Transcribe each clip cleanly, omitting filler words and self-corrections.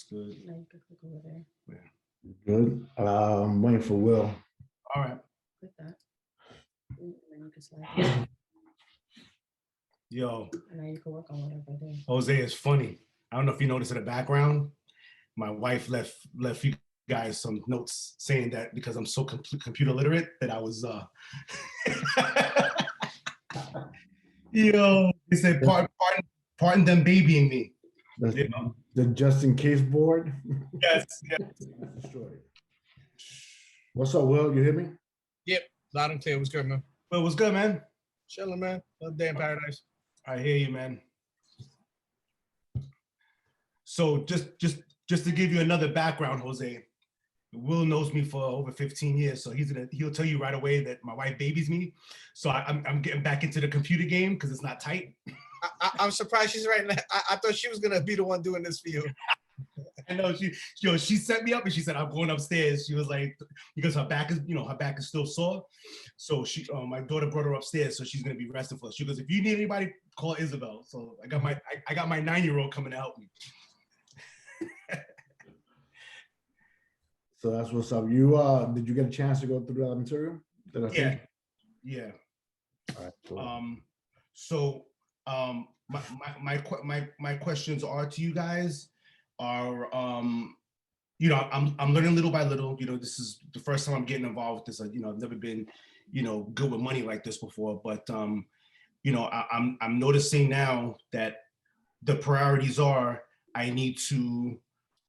That's good. Now you can click over there. Yeah. Good. I'm waiting for Will. All right. Click that. And then you can slide. Yo, And now you can work on whatever it is. Jose is funny. I don't know if you noticed in the background, my wife left you guys some notes saying that because I'm so computer literate that I was yo, they said pardon them babying me. The just in case board. Yes, yes. What's up, Will? You hear me? Yep, loud and clear. What's good, man? Well, what's good, man? Chilling, man. Another day in paradise. I hear you, man. So just to give you another background, Jose, Will knows me for over 15 years, so he'll tell you right away that my wife babies me. So I'm getting back into the computer game because it's not tight. I'm surprised she's right now. I thought she was gonna be the one doing this for you. I know she set me up and she said I'm going upstairs. She was like, because her back is still sore. So my daughter brought her upstairs, so she's gonna be resting for us. She goes, if you need anybody, call Isabel. So I got my 9-year-old coming to help me. So that's what's up. You did you get a chance to go through that material? Yeah. All right. Cool. So my questions are to you guys are I'm learning little by little. This is the first time I'm getting involved with this. I've never been good with money like this before, but I'm noticing now that the priorities are I need to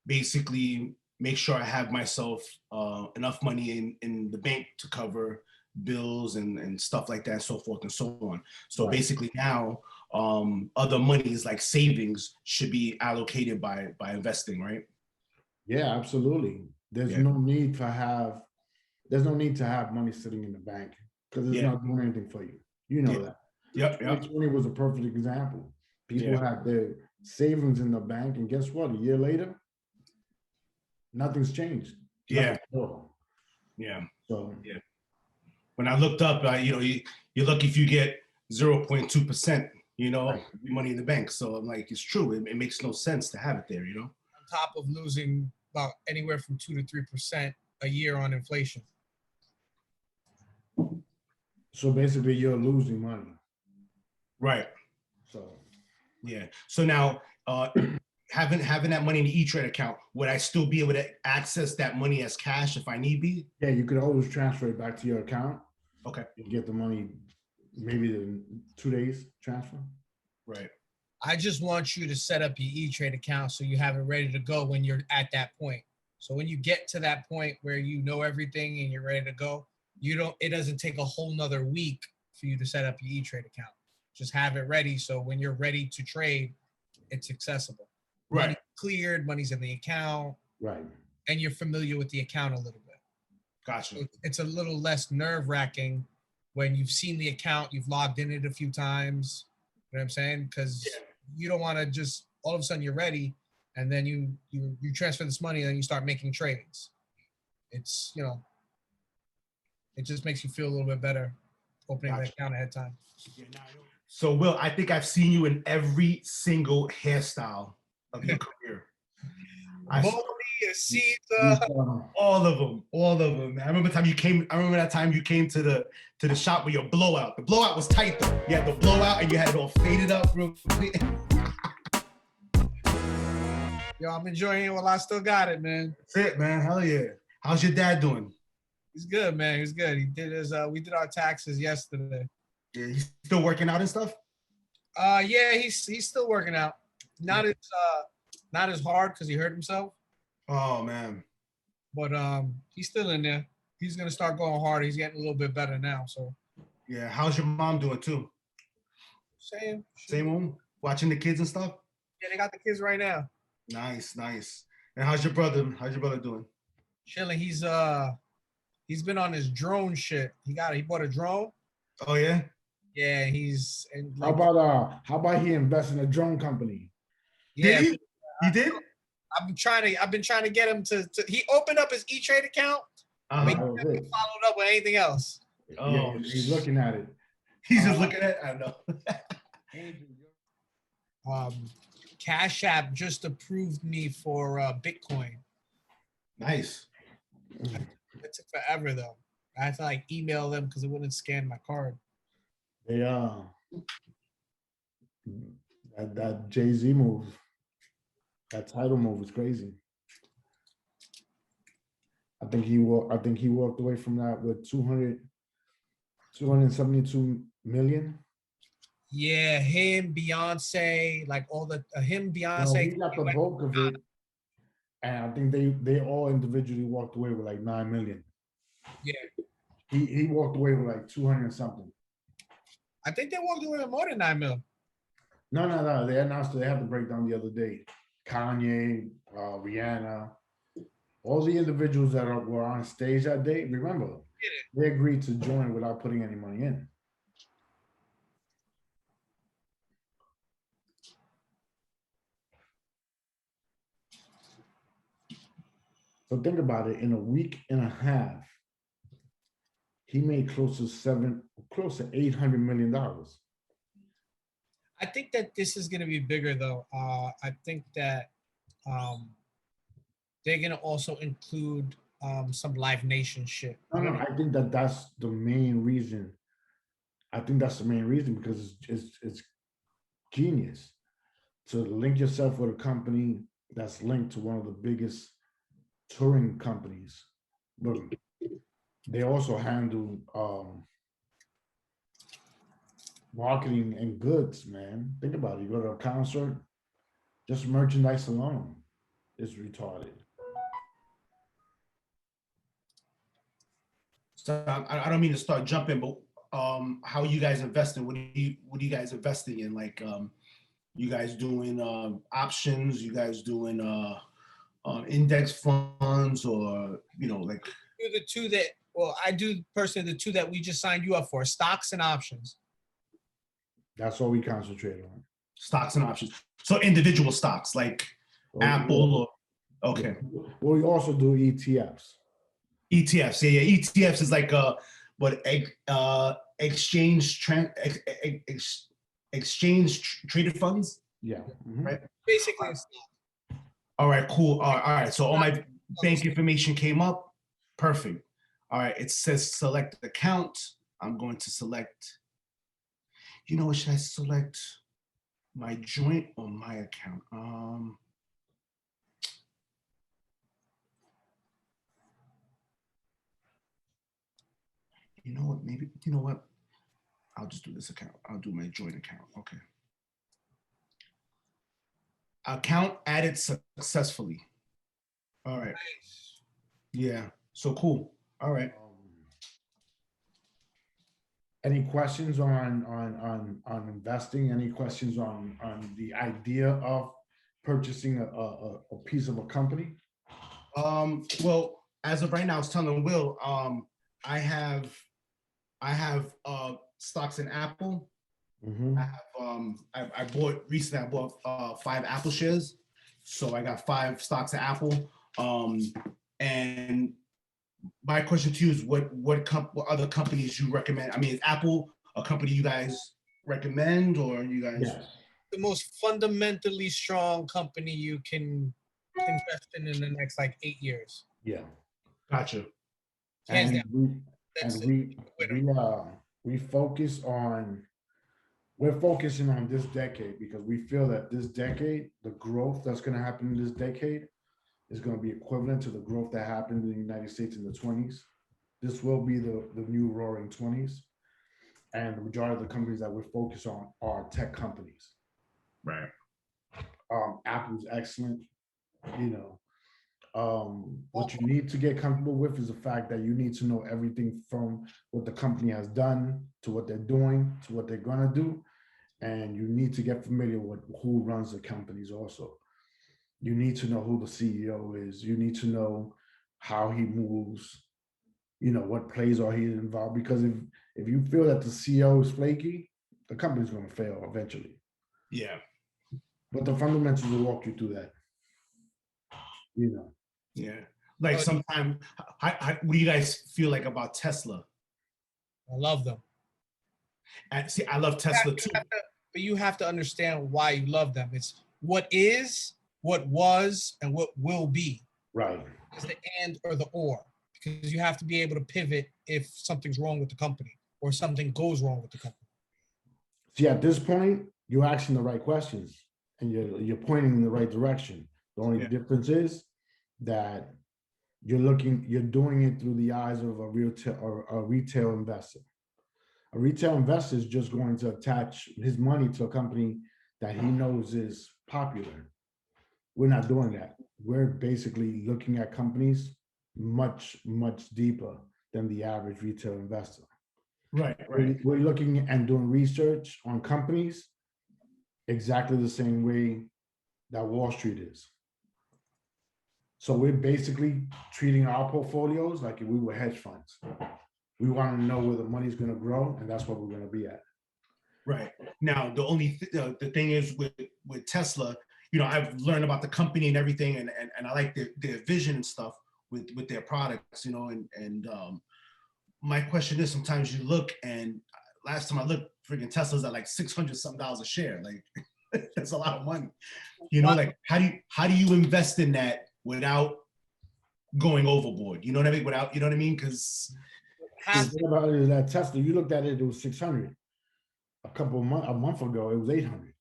basically make sure I have myself enough money in the bank to cover bills and stuff like that, so forth and so on. So right. Basically now other monies like savings should be allocated by investing, right? Yeah, absolutely. There's no need to have money sitting in the bank because it's not doing anything for you. You know that. Yep. 2020 was a perfect example. People had their savings in the bank, and guess what? A year later, nothing's changed. Yeah. So when I looked up, you're lucky if you get 0.2%, right. money in the bank. So I'm like, it's true. It makes no sense to have it there, On top of losing about anywhere from 2 to 3% a year on inflation. So basically, you're losing money. Right. So. Yeah. So now, having that money in the E-Trade account, would I still be able to access that money as cash if I need be? Yeah, you could always transfer it back to your account. Okay. You get the money maybe in 2 days transfer. Right. I just want you to set up your E-Trade account so you have it ready to go when you're at that point. So when you get to that point where you know everything and you're ready to go, it doesn't take a whole nother week for you to set up your E-Trade account. Just have it ready so when you're ready to trade, it's accessible. Right. Money's cleared, money's in the account. Right. And you're familiar with the account a little bit. Gotcha. It's a little less nerve-wracking when you've seen the account, you've logged in it a few times. You know what I'm saying? Because you don't want to just all of a sudden you're ready and then you transfer this money and then you start making trades. It's, it just makes you feel a little bit better opening the account ahead of time. So Will, I think I've seen you in every single hairstyle of your career. All of them. I remember that time you came to the shop with your blowout. The blowout was tight though. You had the blowout and you had it all faded up real quick. Yo, I'm enjoying it while I still got it, man. That's it, man. Hell yeah. How's your dad doing? He's good, man. He's good. He did we did our taxes yesterday. Yeah, he's still working out and stuff? Yeah, he's still working out. Not as hard because he hurt himself. Oh man. But he's still in there. He's gonna start going hard. He's getting a little bit better now. So yeah, how's your mom doing too? Same one? Watching the kids and stuff? Yeah, they got the kids right now. Nice. And how's your brother doing? Chilling. He's been on his drone shit. He bought a drone. Oh yeah? Yeah, he's how about he invest in a drone company? Yeah. Did he did? I've been trying to get him to he opened up his E-Trade account. But he hasn't followed up with anything else. Oh, yeah, he's looking at it. He's just looking at it. I know. Cash App just approved me for Bitcoin. Nice. It took forever though. I had to like email them because it wouldn't scan my card. They that Jay-Z move, that title move was crazy. I think he walked away from that with 272 million. Yeah, him, Beyonce, like all the him, No, Beyonce. he got the bulk of it, and I think they all individually walked away with like 9 million. Yeah, He walked away with like 200 something. I think they walked away with more than 9 mil. No. They announced they had the breakdown the other day. Kanye, Rihanna, all the individuals that were on stage that day. Remember, they agreed to join without putting any money in. So think about it. In a week and a half, he made close to $800 million. I think that this is going to be bigger though. I think that they're going to also include some Live Nation shit. No, I think that's the main reason. I think that's the main reason because it's genius to link yourself with a company that's linked to one of the biggest touring companies, but they also handle marketing and goods, man. Think about it. You go to a concert, just merchandise alone is retarded. So I don't mean to start jumping, but how are you guys investing? What are you guys investing in? Like you guys doing options? You guys doing index funds, or like The two that, well, I do personally the two that we just signed you up for, stocks and options. That's all we concentrate on. stocks and options? So individual stocks like Apple or okay. Well, we also do ETFs. ETFs, yeah. ETFs is like exchange traded funds. Yeah. Mm-hmm. Right. Basically, All right, cool. All right. So all my bank information came up. Perfect. All right. It says select account. I'm going to select. You know what? Should I select my joint or my account? You know what? Maybe, you know what? I'll just do this account. I'll do my joint account. Okay. Account added successfully. All right. Yeah. So cool. All right. Any questions on investing? Any questions on the idea of purchasing a piece of a company? Well, as of right now, I was telling Will, I have stocks in Apple. Mm-hmm. I have I bought recently. I bought 5 Apple shares, so I got 5 stocks of Apple. And my question to you is, what other companies you recommend? I mean, is Apple a company you guys recommend, or you guys? Yes. the most fundamentally strong company you can invest in the next like 8 years. Yeah. Gotcha. Hands And down. we focus on. We're focusing on this decade because we feel that this decade, the growth that's going to happen in this decade is going to be equivalent to the growth that happened in the United States in the 20s. This will be the new roaring 20s. And the majority of the companies that we're focused on are tech companies. Right. Apple's excellent. What you need to get comfortable with is the fact that you need to know everything from what the company has done to what they're doing to what they're going to do. And you need to get familiar with who runs the companies also. You need to know who the CEO is. You need to know how he moves, what plays are he involved. Because if you feel that the CEO is flaky, the company's going to fail eventually. Yeah. But the fundamentals will walk you through that. Yeah. Like sometimes, what do you guys feel like about Tesla? I love them. See, I love Tesla too. But you have to understand why you love them. It's what is, what was, and what will be. Right. It's the and or the or, because you have to be able to pivot if something's wrong with the company or something goes wrong with the company. See, at this point, you're asking the right questions and you're pointing in the right direction. The only difference is that you're doing it through the eyes of a retail investor. A retail investor is just going to attach his money to a company that he knows is popular. We're not doing that. We're basically looking at companies much, much deeper than the average retail investor. Right. We're looking and doing research on companies exactly the same way that Wall Street is. So we're basically treating our portfolios like if we were hedge funds. We want to know where the money's going to grow, and that's what we're going to be at. Right. Now, the only the thing is with Tesla, you know, I've learned about the company and everything, and I like their vision and stuff with their products, you know, and my question is, sometimes you look, and last time I looked, freaking Tesla's at like $600 something a share. Like that's a lot of money. You know, like how do you invest in that without going overboard? You know what I mean? Without, you know what I mean? Because the thing about it is that Tesla, you looked at it, it was 600. A month ago, it was 800.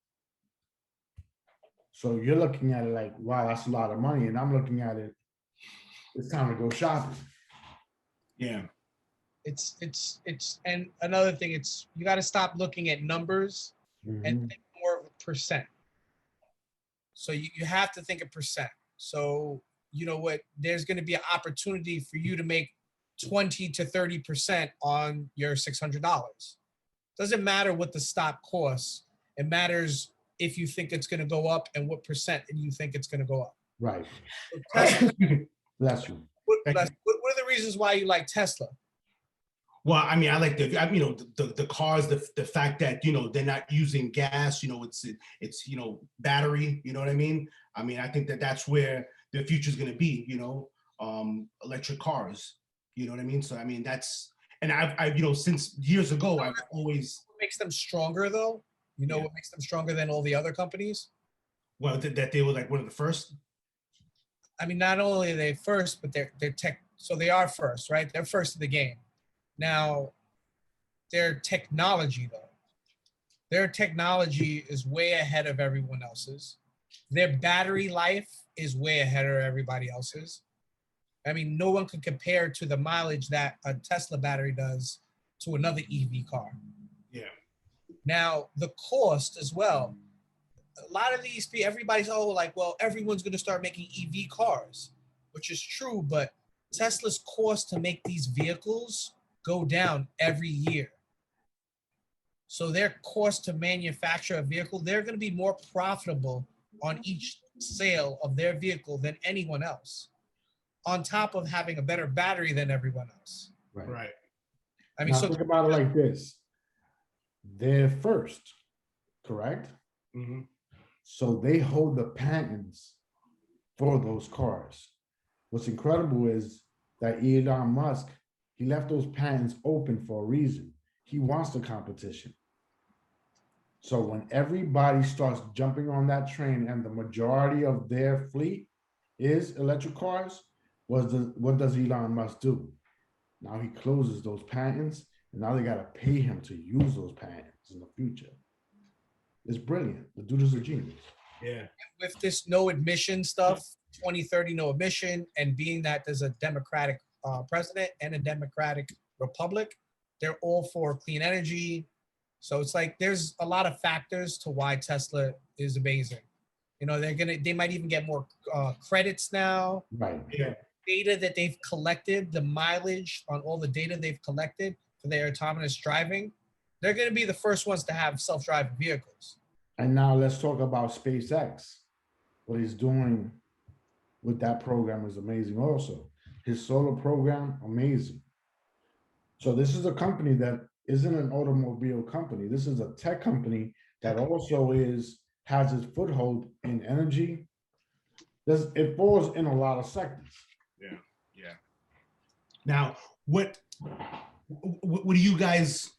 So you're looking at it like, wow, that's a lot of money. And I'm looking at it, it's time to go shopping. Yeah. It's and another thing, it's you got to stop looking at numbers and think more of a percent. So you have to think a percent. So you know what, there's going to be an opportunity for you to make 20 to 30% on your $600. Doesn't matter what the stock costs. It matters if you think it's going to go up and what percent you think it's going to go up. Right. So Tesla, Bless you. what are the reasons why you like Tesla? Well, I mean, I like the cars, the fact that, you know, they're not using gas, you know, it's you know, battery, you know what I mean? I mean, I think that's where the future is going to be, you know, electric cars, you know what I mean? So, I mean, and I've, you know, since years ago, I've always. What makes them stronger though? You know what makes them stronger than all the other companies? Well, that they were like one of the first. I mean, not only are they first, but they're tech. So they are first, right? They're first in the game. Now, their technology though, their technology is way ahead of everyone else's. Their battery life is way ahead of everybody else's. I mean, no one can compare to the mileage that a Tesla battery does to another EV car. Yeah. Now, the cost as well. A lot of these people, everybody's like, well, everyone's going to start making EV cars, which is true, but Tesla's cost to make these vehicles go down every year. So their cost to manufacture a vehicle, they're going to be more profitable on each sale of their vehicle than anyone else, on top of having a better battery than everyone else. Right. I mean, now, think about it like this. They're first, correct? Mm-hmm. So they hold the patents for those cars. What's incredible is that Elon Musk, he left those patents open for a reason. He wants the competition. So when everybody starts jumping on that train and the majority of their fleet is electric cars, what does Elon Musk do? Now he closes those patents, and now they got to pay him to use those patents in the future. It's brilliant. The dude is a genius. Yeah. With this no admission stuff, 2030 no admission, and being that there's a Democratic president and a Democratic republic, they're all for clean energy. So it's like there's a lot of factors to why Tesla is amazing. You know, they might even get more credits now. Right. Yeah. Data that they've collected, the mileage on all the data they've collected for their autonomous driving, they're going to be the first ones to have self-driving vehicles. And now let's talk about SpaceX. What he's doing with that program is amazing also. His solar program, amazing. So this is a company that isn't an automobile company. This is a tech company that also has its foothold in energy. It falls in a lot of sectors. Yeah. Yeah. Now, what do you guys?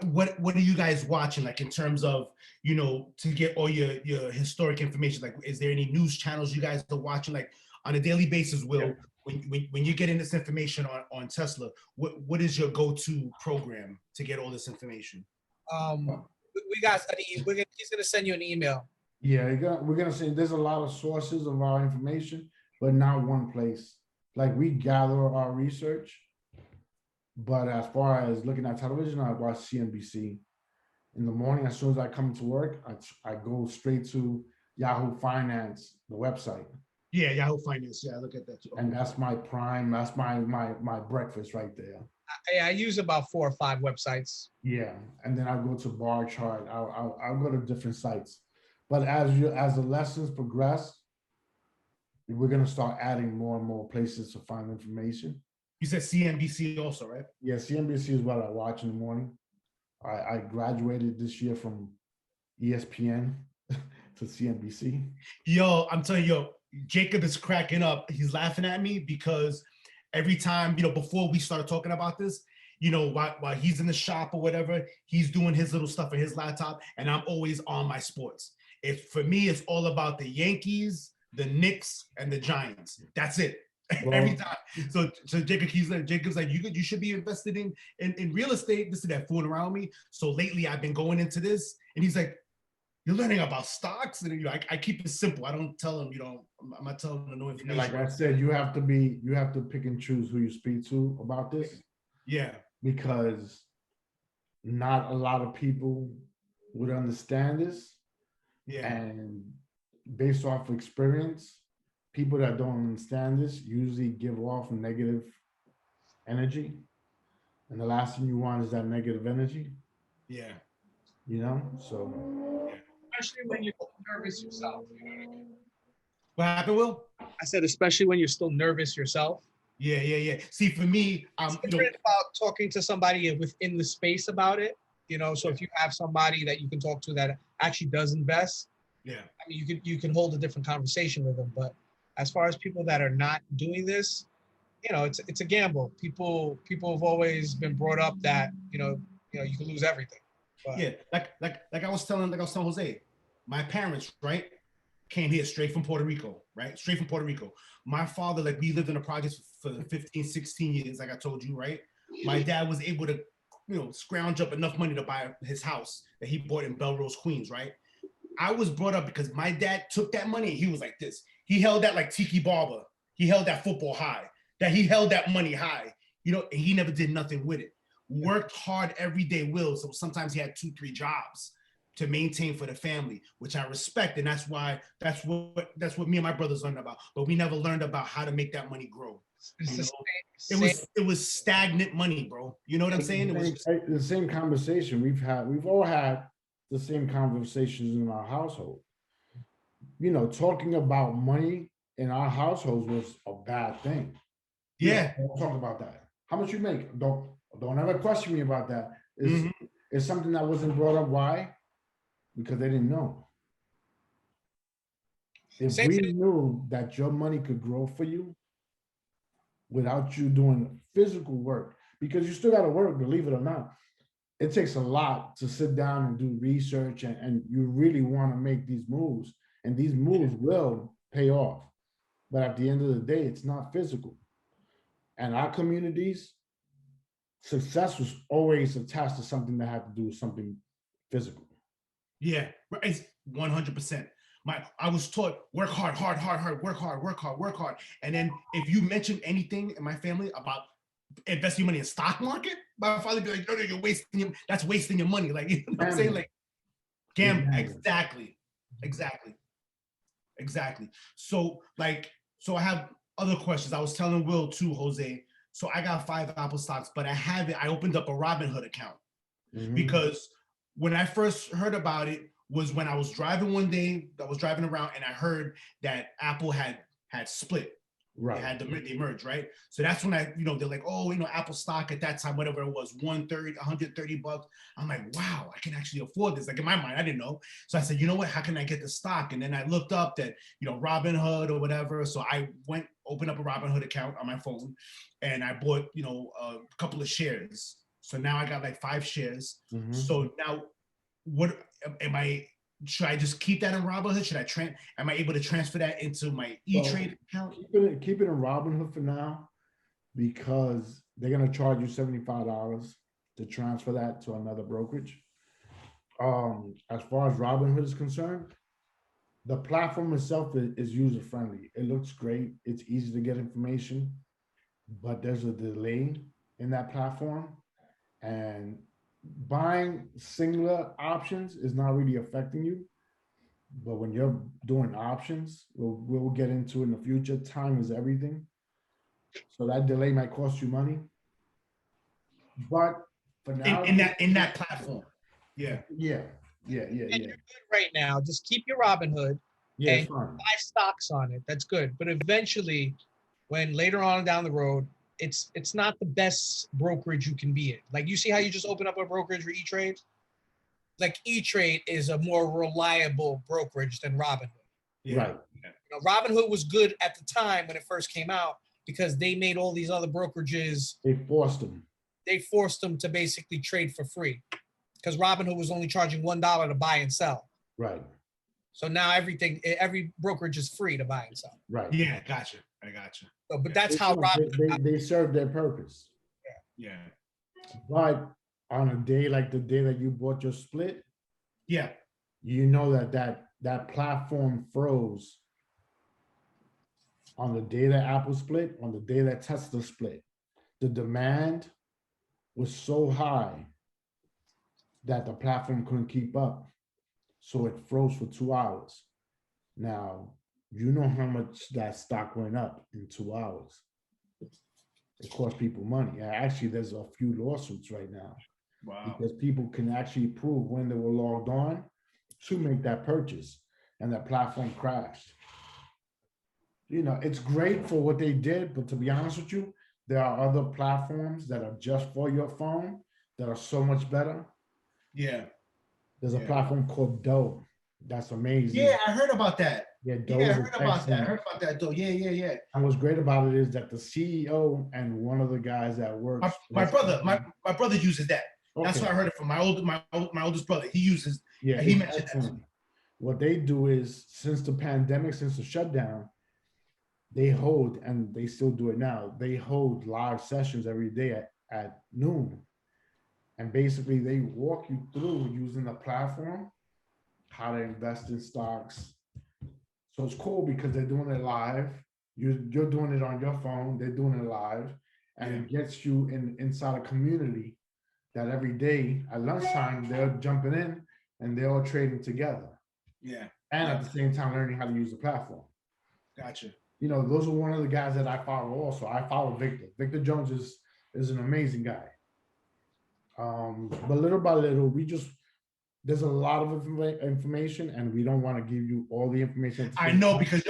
what are you guys watching, like in terms of, you know, to get all your historic information? Like, is there any news channels you guys are watching like on a daily basis? Will when you're getting this information on Tesla, what is your go-to program to get all this information? We got he's gonna send you an email. Yeah, we're gonna say there's a lot of sources of our information, but not one place. Like we gather our research, but as far as looking at television, I watch CNBC. In the morning, as soon as I come to work, I go straight to Yahoo Finance, the website. Yeah, Yahoo Finance. Yeah, I look at that too. And that's my prime. That's my breakfast right there. I use about 4 or 5 websites. Yeah, and then I go to bar chart. I'll go to different sites. But as the lessons progress, we're gonna start adding more and more places to find information. You said CNBC also, right? Yeah, CNBC is what I watch in the morning. I graduated this year from ESPN to CNBC. Yo, I'm telling you, Jacob is cracking up. He's laughing at me because every time, you know, before we started talking about this, you know, while he's in the shop or whatever, he's doing his little stuff on his laptop, and I'm always on my sports. For me, it's all about the Yankees, the Knicks, and the Giants. That's it. Well, every time. So Jacob's like, you should be invested in real estate. This is that fooling around me. So lately I've been going into this, and he's like, you're learning about stocks, and you know, I keep it simple. I don't tell him, you know, I'm not telling him no information. Like I said, you have to pick and choose who you speak to about this. Yeah, because not a lot of people would understand this. yeah, And based off experience, people that don't understand this usually give off negative energy. And the last thing you want is that negative energy, yeah. you know? So Especially when you're nervous yourself. You know what I mean? What happened, Will? I said, especially when you're still nervous yourself. Yeah. See, for me, It's you know, different about talking to somebody within the space about it. You know, so if you have somebody that you can talk to that actually does invest, yeah, I mean, you can hold a different conversation with them. But as far as people that are not doing this, you know, it's a gamble. People have always been brought up that you can lose everything. But, yeah. Like I was telling Jose, my parents, right, came here straight from Puerto Rico, right? Straight from Puerto Rico. My father, like, we lived in the projects for 15, 16 years, like I told you, right? My dad was able to, you know, scrounge up enough money to buy his house that he bought in Belrose, Queens, right? I was brought up because my dad took that money. He was like this. He held that like Tiki Barber. He held that football high. That he held that money high. You know, and he never did nothing with it. Worked hard every day, Will. So sometimes he had 2-3 jobs to maintain for the family, which I respect, and that's what me and my brothers learned about. But we never learned about how to make that money grow. It was stagnant money, bro. You know what I'm saying? It was the same conversation we've all had the same conversations in our household. You know, talking about money in our households was a bad thing. Yeah. Don't talk about that. How much you make? Don't ever question me about that. It's something that wasn't brought up. Why? Because they didn't know. If we knew that your money could grow for you without you doing physical work, because you still got to work, believe it or not. It takes a lot to sit down and do research, and you really want to make these moves, and these moves will pay off. But at the end of the day, it's not physical. And our communities, success was always attached to something that had to do with something physical. Yeah, it's 100%. I was taught work hard, work hard. And then if you mention anything in my family about investing money in stock market, my father would be like, no, you're wasting that's wasting your money. Like, you know what I'm saying? Like, exactly. So I have other questions. I was telling Will too, Jose. So I got 5 Apple stocks, but I opened up a Robinhood account because when I first heard about it was when I was driving one day, I was driving around and I heard that Apple had split. Right. They merged, right? So that's when they're like, oh, Apple stock at that time, whatever it was, $130. I'm like, wow, I can actually afford this. Like in my mind, I didn't know. So I said, you know what? How can I get the stock? And then I looked up that, Robinhood or whatever. So I opened up a Robinhood account on my phone and I bought, a couple of shares. So now I got like 5 shares. Mhm. So now, what am I? Should I just keep that in Robinhood? Should I am I able to transfer that into my E-Trade account? Keep it in Robinhood for now, because they're gonna charge you $75 to transfer that to another brokerage. As far as Robinhood is concerned, the platform itself is user friendly. It looks great. It's easy to get information, but there's a delay in that platform, and buying singular options is not really affecting you. But when you're doing options, we'll get into in the future. Time is everything. So that delay might cost you money. But for now, In that platform. Yeah. yeah. And you're good right now. Just keep your Robinhood Yeah, and fine. buy stocks on it. That's good. But eventually, when later on down the road, it's not the best brokerage you can be in. Like, you see how you just open up a brokerage for E-Trade? Like, E-Trade is a more reliable brokerage than Robinhood. Yeah. Right. You know, Robinhood was good at the time when it first came out because they made all these other brokerages. They forced them. They forced them to basically trade for free because Robinhood was only charging $1 to buy and sell. Right. So now every brokerage is free to buy and sell. Right. Yeah, gotcha. I gotcha. So, but that's how Robinhood. They serve their purpose. Yeah. But on a day like the day that you bought your split, Yeah. you know that platform froze on the day that Apple split, on the day that Tesla split. The demand was so high that the platform couldn't keep up. So it froze for 2 hours. Now, you know how much that stock went up in 2 hours. It cost people money. Actually, there's a few lawsuits right now. Wow. Because people can actually prove when they were logged on to make that purchase, and that platform crashed. You know, it's great for what they did, but to be honest with you, there are other platforms that are just for your phone that are so much better. Yeah. There's a platform called Doe. That's amazing. Yeah, I heard about that. Yeah, Doe Yeah, I is heard about that. I excellent. heard about that though. Yeah. And what's great about it is that the CEO and one of the guys that works. My brother uses that. Okay. That's what I heard it from my oldest brother. He uses. Yeah, he mentioned excellent. that. What they do is, since the pandemic, since the shutdown, they hold, and they still do it now, they hold live sessions every day at noon. And basically they walk you through using the platform, how to invest in stocks. So it's cool because they're doing it live. You're doing it on your phone, they're doing it live, and it gets you inside a community that every day at lunchtime, they're jumping in and they're all trading together. Yeah. And at the same time, learning how to use the platform. Gotcha. You know, those are one of the guys that I follow also. I follow Victor. Victor Jones is an amazing guy. But little by little, there's a lot of information, and we don't want to give you all the information. I know, because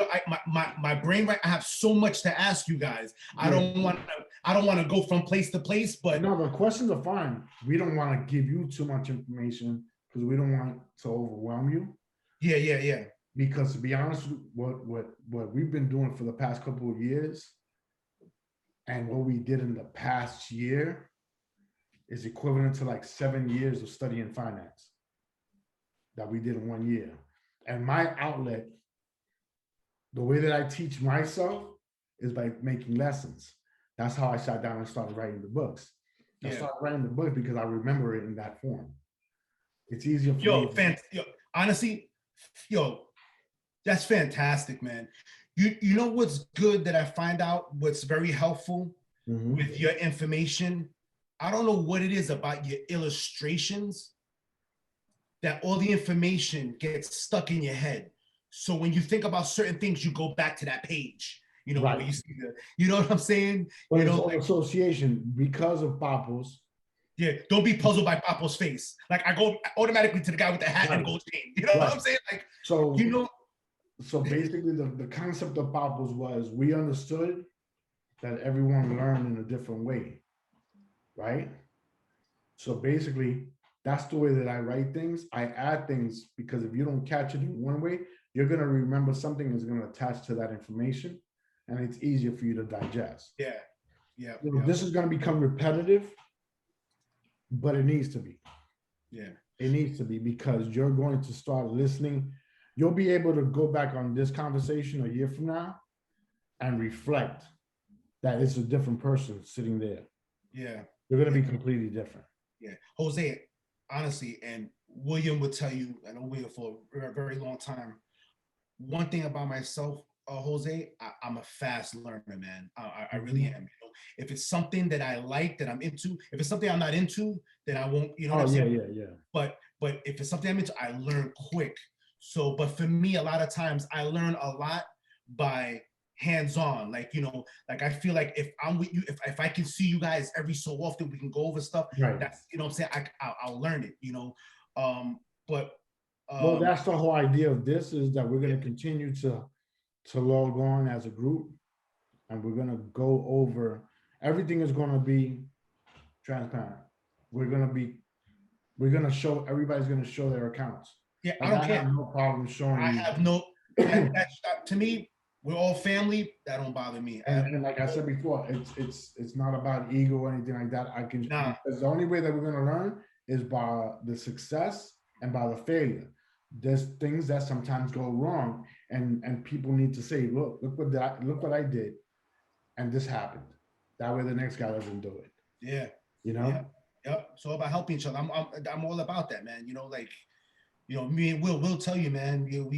my brain, right, I have so much to ask you guys. I don't want to go from place to place, but no, the questions are fine. We don't want to give you too much information because we don't want to overwhelm you. Yeah. Because to be honest, what we've been doing for the past couple of years, and what we did in the past year, is equivalent to like 7 years of studying finance that we did in 1 year. And my outlet, the way that I teach myself, is by making lessons. That's how I sat down and started writing the books. I started writing the book because I remember it in that form. It's easier for me. Honestly, that's fantastic, man. You know what's good that I find out, what's very helpful with your information? I don't know what it is about your illustrations that all the information gets stuck in your head. So when you think about certain things, you go back to that page. You know, where you see you know what I'm saying? But it's all association because of Papo's. Yeah, don't be puzzled by Papo's face. Like, I go automatically to the guy with the hat and gold chain. You know what I'm saying? Like, so you know. So basically, the concept of Papo's was, we understood that everyone learned in a different way, right? So basically, that's the way that I write things. I add things because if you don't catch it in one way, you're going to remember something that's going to attach to that information, and it's easier for you to digest. Yeah. This is going to become repetitive, but it needs to be. Yeah. It needs to be, because you're going to start listening. You'll be able to go back on this conversation a year from now and reflect that it's a different person sitting there. Yeah. You're going to be completely different. Yeah. Jose, honestly, and William will tell you, I know William for a very long time. One thing about myself, Jose, I'm a fast learner, man. I really am. You know, if it's something that I like, that I'm into, if it's something I'm not into, then I won't, you know what I'm saying? Yeah. But if it's something I'm into, I learn quick. So, but for me, a lot of times I learn a lot by hands-on. Like, you know, like I feel like if I'm with you, if I can see you guys every so often, we can go over stuff. Right. That's, you know what I'm saying? I'll learn it, you know. But well, that's the whole idea of this, is that we're going to continue to log on as a group, and we're going to go over, everything is going to be transparent. We're going to show, everybody's going to show their accounts. yeah, Like, I don't care. have no problem showing I you. have no, to me, we're all family. That don't bother me. And like I said before, it's not about ego or anything like that. I can, because the only way that we're going to learn is by the success and by the failure. There's things that sometimes go wrong, and people need to say, look what I did, and this happened. That way the next guy doesn't do it. Yeah. You know? Yeah. Yep. It's all about helping each other. I'm all about that, man. You know, like, you know, me and Will tell you, man, you know,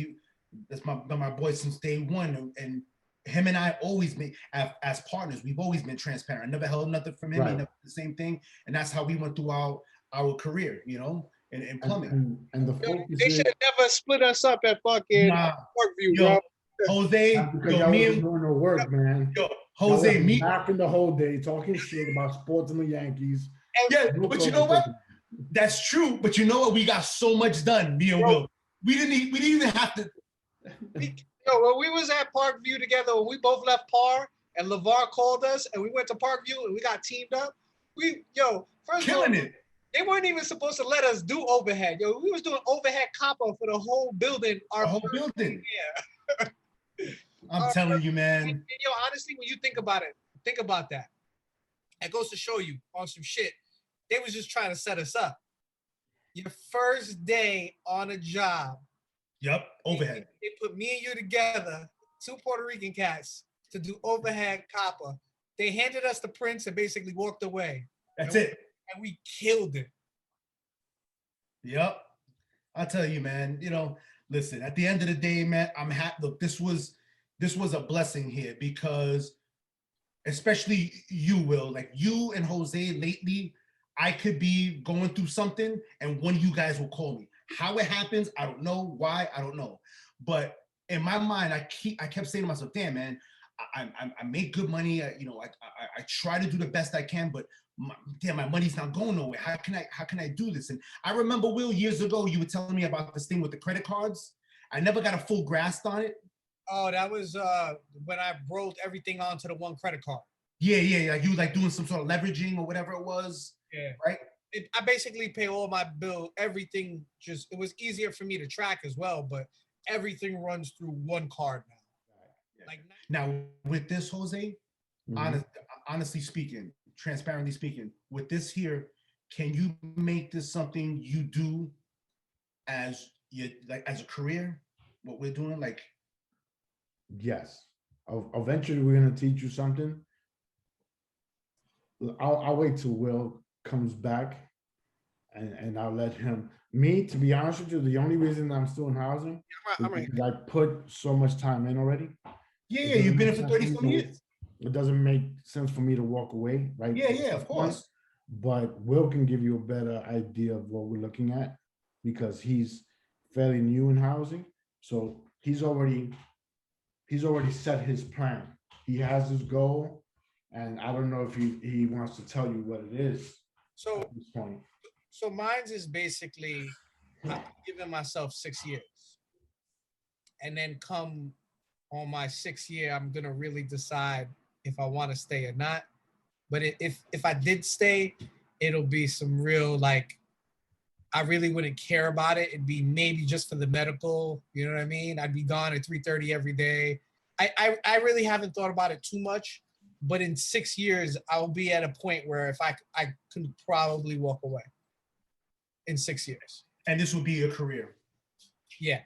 that's my boy since day one. And him and I always been, as partners, we've always been transparent. I never held nothing from him. Right. He never did the same thing. And that's how we went through our career, you know, in plumbing. And the focus They should have never split us up at fucking Parkview, bro. Jose, because y'all wasn't doing no work, man. Yo, Jose, me laughing the whole day, talking shit about sports and the Yankees. Yeah, but you know what? That's true. But you know what? We got so much done, me and Will. We didn't even have to. Yo, when we was at Parkview together, when we both left Par and LeVar called us and we went to Parkview and we got teamed up, first killing it. They weren't even supposed to let us do overhead. Yo, we was doing overhead copper for the whole building. Our whole building. Yeah. I'm telling you, man. And, yo, honestly, when you think about it, think about that. It goes to show you on some shit. They was just trying to set us up. Your first day on a job. Yep, overhead. They put me and you together, two Puerto Rican cats, to do overhead copper. They handed us the prints and basically walked away. That's it. And we killed it. Yep. I'll tell you, man, you know, listen, at the end of the day, man, I'm happy. Look, this was a blessing here, because especially you, Will, like you and Jose lately, I could be going through something and one of you guys will call me. How it happens, I don't know. Why, I don't know. But in my mind, I kept saying to myself, damn, man, I make good money. I try to do the best I can, but my money's not going nowhere. How can I do this? And I remember, Will, years ago, you were telling me about this thing with the credit cards. I never got a full grasp on it. Oh, that was when I rolled everything onto the one credit card. Yeah. Like you were like doing some sort of leveraging or whatever it was. Yeah. Right. I basically pay all my bill, everything. Just, it was easier for me to track as well, but everything runs through one card now. Yeah. Like now with this, Jose, honestly speaking, transparently speaking, with this here, can you make this something you do as as a career? What we're doing, like. Yes. Eventually, we're gonna teach you something. I'll wait till Will comes back, and I'll let him. Me, to be honest with you, the only reason I'm still in housing is because I put so much time in already. Yeah, you've been in for 30-some years. It doesn't make sense for me to walk away, right? Yeah, of course. But Will can give you a better idea of what we're looking at, because he's fairly new in housing, so he's already set his plan. He has his goal, and I don't know if he wants to tell you what it is. So at this point. So mine's is basically, I'm giving myself 6 years, and then come on my 6th year, I'm gonna really decide if I want to stay or not. But if I did stay, it'll be some real, like, I really wouldn't care about it. It'd be maybe just for the medical, you know what I mean? I'd be gone at 3:30 every day. I really haven't thought about it too much, but in 6 years, I'll be at a point where if I could probably walk away in 6 years. And this will be your career. Yeah.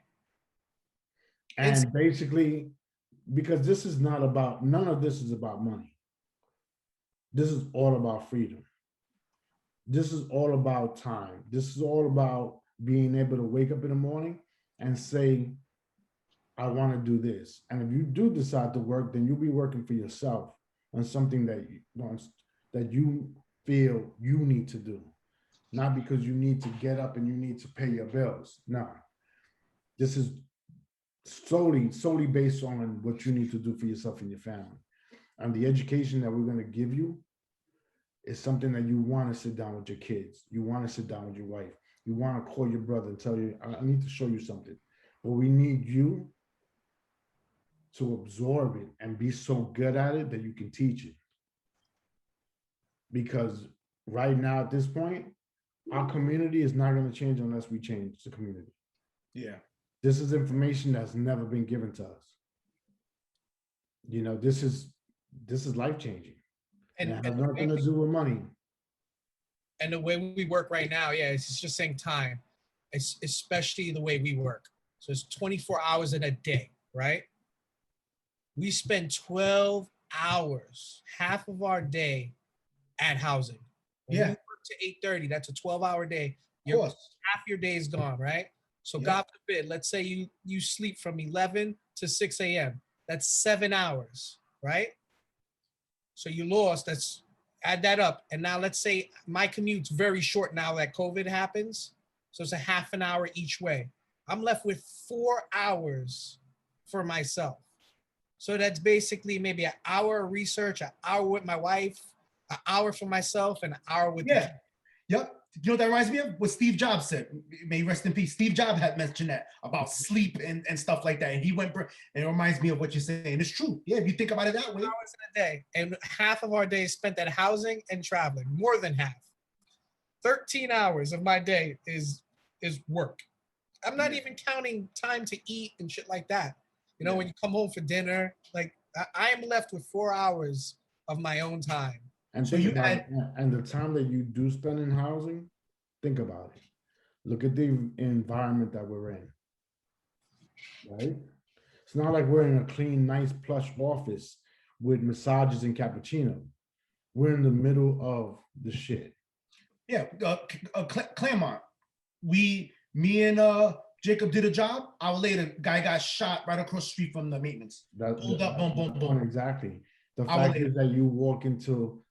And basically, because this is not about, none of this is about money. This is all about freedom. This is all about time. This is all about being able to wake up in the morning and say, I want to do this. And if you do decide to work, then you'll be working for yourself on something that you feel you need to do. Not because you need to get up and you need to pay your bills. No. This is solely based on what you need to do for yourself and your family. And the education that we're going to give you is something that you want to sit down with your kids. You want to sit down with your wife. You want to call your brother and tell you, I need to show you something. But we need you to absorb it and be so good at it that you can teach it. Because right now at this point, our community is not going to change unless we change the community. Yeah. This is information that's never been given to us. You know, this is life-changing. And it has nothing to do with money. And the way we work right now, yeah, it's just saying time. It's especially the way we work. So it's 24 hours in a day, right? We spend 12 hours, half of our day at housing. When Yeah. you work to 8:30, that's a 12-hour day. Half your day is gone, right? So God forbid, let's say you sleep from 11 to 6 a.m. That's 7 hours, right? So you lost, add that up. And now let's say my commute's very short now that COVID happens. So it's a half an hour each way. I'm left with 4 hours for myself. So that's basically maybe an hour of research, an hour with my wife, an hour for myself, and an hour with the kids. Yep. You know what that reminds me of? What Steve Jobs said. May he rest in peace. Steve Jobs had mentioned that about sleep and stuff like that. And he went, and it reminds me of what you're saying. It's true. Yeah, if you think about it that way. Hours in a day. And half of our day is spent at housing and traveling, more than half. 13 hours of my day is work. I'm not even counting time to eat and shit like that. You know, when you come home for dinner, like I am left with 4 hours of my own time. And think about it. And the time that you do spend in housing, think about it. Look at the environment that we're in, right? It's not like we're in a clean, nice, plush office with massages and cappuccino. We're in the middle of the shit. Yeah, Claremont. Me and Jacob did a job. Hour later, guy got shot right across the street from the maintenance. Pulled up, boom, boom, boom. Exactly. The fact is that you walk into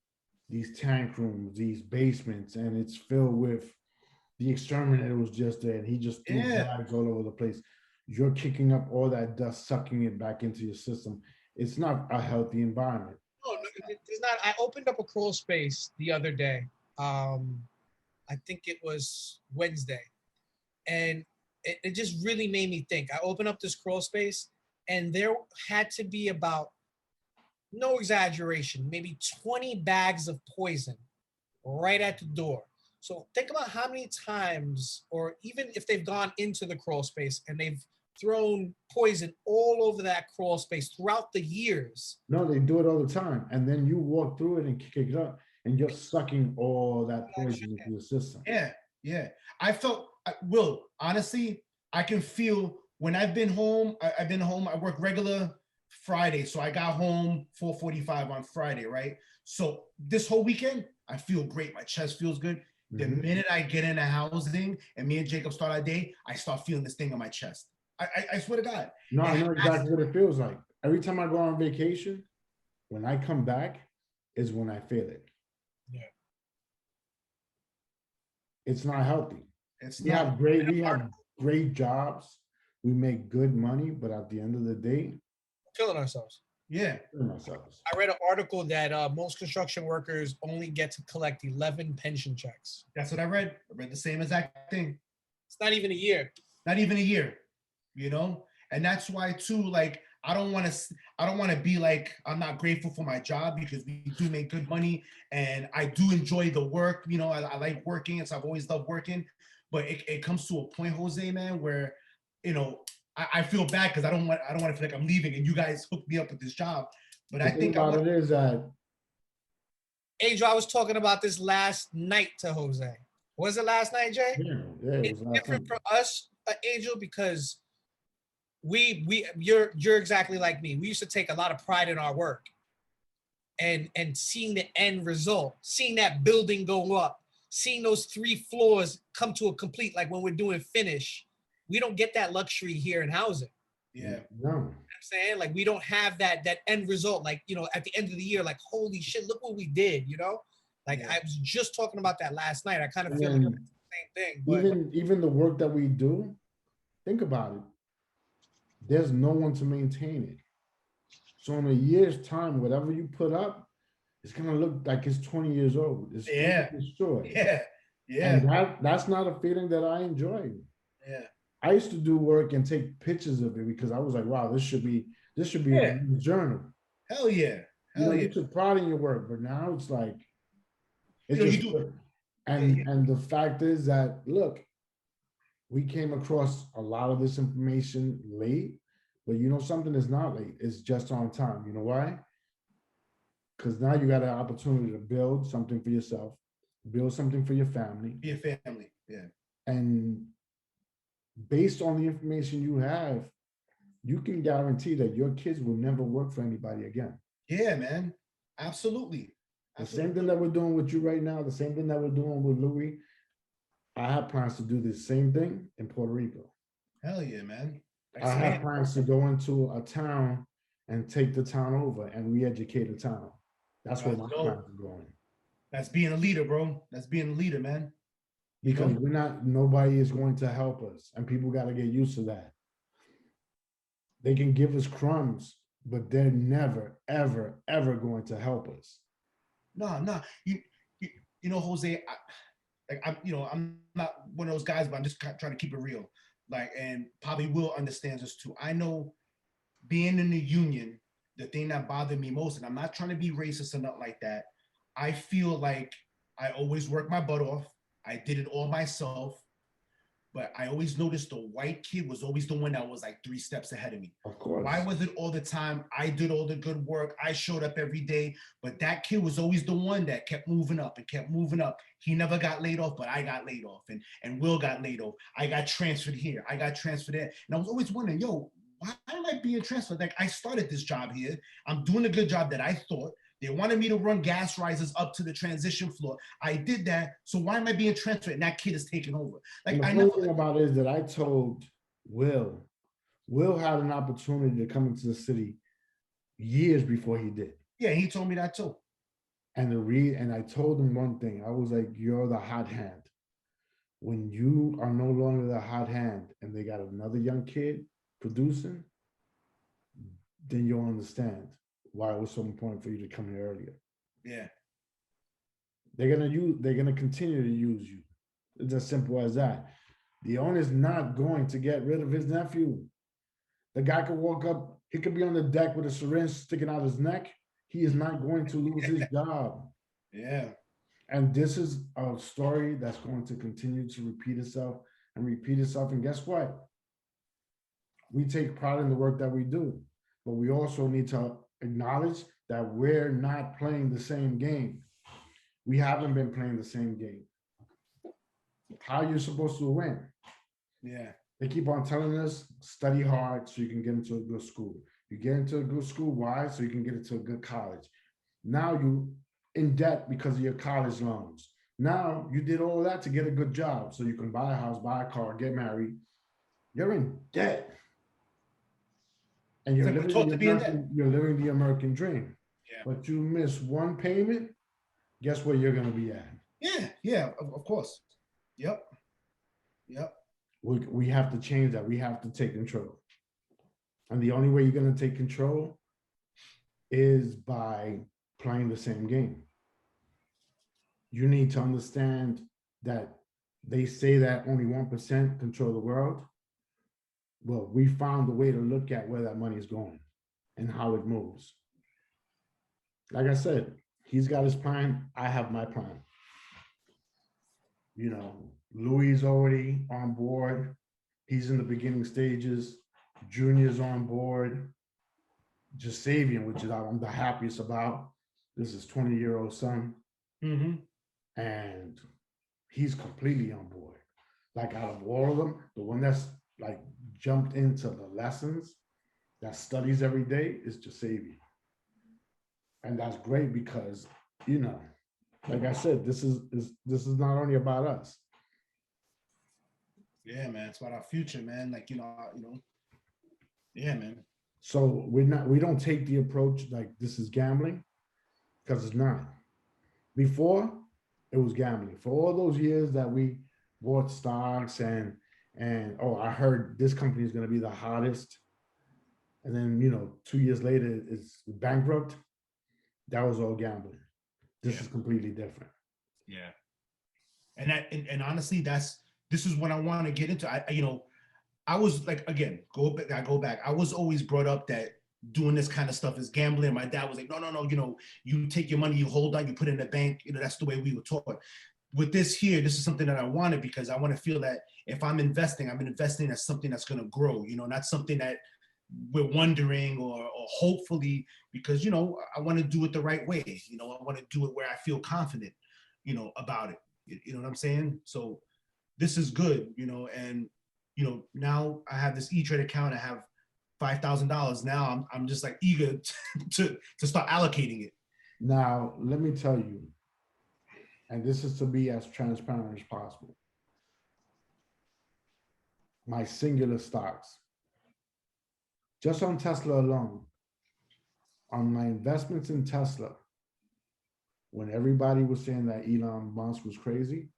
these tank rooms, these basements, and it's filled with the exterminator was just there, and he just threw bags all over the place. You're kicking up all that dust, sucking it back into your system. It's not a healthy environment. No, it's not. I opened up a crawl space the other day. I think it was Wednesday, and it just really made me think. I opened up this crawl space, and there had to be about, no exaggeration, maybe 20 bags of poison right at the door. So think about how many times, or even if they've gone into the crawl space and they've thrown poison all over that crawl space throughout the years. No, they do it all the time. And then you walk through it and kick it up, and you're sucking all that poison into your system. Yeah. I felt, Will, honestly, I can feel when I've been home, I work regular Friday. So I got home 4:45 on Friday, right? So this whole weekend, I feel great. My chest feels good. The minute I get into housing and me and Jacob start our day, I start feeling this thing on my chest. I swear to God. No, I know exactly what it feels like. Every time I go on vacation, when I come back is when I feel it. Yeah. It's not healthy. We have great jobs. We make good money, but at the end of the day, killing ourselves. Yeah. Killing ourselves. I read an article that most construction workers only get to collect 11 pension checks. That's what I read. I read the same exact thing. It's not even a year. Not even a year, you know? And that's why too, like, I don't want to be like, I'm not grateful for my job, because we do make good money and I do enjoy the work. You know, I like working, and so I've always loved working, but it comes to a point, Jose, man, where, you know, I feel bad because I don't want to feel like I'm leaving and you guys hooked me up with this job. But The I thing think I about want. it is that Angel, I was talking about this last night to Jose. Was it last night, Jay? yeah, it It's was last different night. for us, Angel, because you're exactly like me. We used to take a lot of pride in our work, and seeing the end result, seeing that building go up, seeing those 3 floors come to a complete, like when we're doing finish, we don't get that luxury here in housing. Yeah. No. You know what I'm saying, like we don't have that end result, like, you know, at the end of the year, like holy shit, look what we did, you know. Like Yeah. I was just talking about that last night. I kind of And feel like then it's the same thing, but even the work that we do, think about it. There's no one to maintain it. So in a year's time, whatever you put up, it's gonna look like it's 20 years old. It's gonna Yeah. be destroyed. Yeah. And Yeah. that's not a feeling that I enjoy. Yeah. I used to do work and take pictures of it because I was like, wow, this should be Yeah. a journal. Hell yeah. You know, Hell yeah. you took pride in your work, but now it's like it's You know, you just do. and the fact is that look, we came across a lot of this information late, but you know something is not late. It's just on time. You know why? Because now you got an opportunity to build something for yourself, build something for your family, Be a family. Yeah. and based on the information you have, you can guarantee that your kids will never work for anybody again. Yeah, man. Absolutely. The same thing that we're doing with you right now, the same thing that we're doing with Louis, I have plans to do the same thing in Puerto Rico. Hell yeah, man. I have Expand. plans to go into a town and take the town over and re-educate the town. That's where my Yo, plans are going. that's being a leader, bro. That's being a leader, man. You Because know? we're not, nobody is going to help us, and people got to get used to that. They can give us crumbs, but they're never, ever, ever going to help us. No. You know, Jose, I'm not one of those guys, but I'm just trying to keep it real. Like, and probably Will understands this too. I know being in the union, the thing that bothered me most, and I'm not trying to be racist or nothing like that. I feel like I always worked my butt off. I did it all myself. But I always noticed the white kid was always the one that was like 3 steps ahead of me. Of course. Why was it all the time? I did all the good work. I showed up every day, but that kid was always the one that kept moving up and kept moving up. He never got laid off, but I got laid off, and Will got laid off. I got transferred here. I got transferred there. And I was always wondering, yo, why am I being transferred? Like, I started this job here. I'm doing a good job that I thought. They wanted me to run gas risers up to the transition floor. I did that. So why am I being transferred? And that kid is taking over. Like, And the I funny never. thing about it is that I told Will had an opportunity to come into the city years before he did. Yeah, he told me that too. And I told him one thing. I was like, you're the hot hand. When you are no longer the hot hand and they got another young kid producing, then you'll understand why it was so important for you to come here earlier. Yeah. They're gonna continue to use you. It's as simple as that. The owner's not going to get rid of his nephew. The guy could walk up, he could be on the deck with a syringe sticking out his neck. He is not going to lose his job. Yeah. And this is a story that's going to continue to repeat itself and repeat itself. And guess what? We take pride in the work that we do, but we also need to acknowledge that we're not playing the same game. We haven't been playing the same game. How are you supposed to win? Yeah. They keep on telling us, study hard so you can get into a good school. You get into a good school, why? So you can get into a good college. Now you in debt because of your college loans. Now you did all that to get a good job so you can buy a house, buy a car, get married. You're in debt. And you're It's like we're taught to be in debt. you're living the American dream. Yeah. But you miss one payment, guess where you're going to be at? Yeah, of course. Yep. We have to change that. We have to take control. And the only way you're going to take control is by playing the same game. You need to understand that they say that only 1% control the world. Well, we found a way to look at where that money is going and how it moves. Like I said, he's got his plan. I have my plan. You know, Louis is already on board. He's in the beginning stages. Junior's on board. Jasavian, which is I'm the happiest about. This is 20-year-old son, and he's completely on board. Like out of all of them, the one that's like jumped into the lessons, that studies every day, is Jasavian. And that's great because, you know, like I said, this is not only about us. Yeah, man, it's about our future, man. Like, yeah, man. So we don't take the approach like this is gambling, because it's not. Before, it was gambling. For all those years that we bought stocks and oh, I heard this company is going to be the hottest, and then 2 years later it's bankrupt. That was all gambling. This is completely different. Yeah. And honestly, this is what I want to get into. I was like, again, I go back. I was always brought up that doing this kind of stuff is gambling. My dad was like, no, you take your money, you hold on, you put it in the bank. That's the way we were taught. With this here, this is something that I wanted because I want to feel that if I'm investing as something that's going to grow, not something that we're wondering or hopefully, because, I want to do it the right way. I want to do it where I feel confident, about it. You know what I'm saying? So this is good, and, now I have this E-Trade account. I have $5,000. Now I'm just like eager to start allocating it. Now, let me tell you, and this is to be as transparent as possible. My singular stocks, just on Tesla alone, on my investments in Tesla, when everybody was saying that Elon Musk was crazy,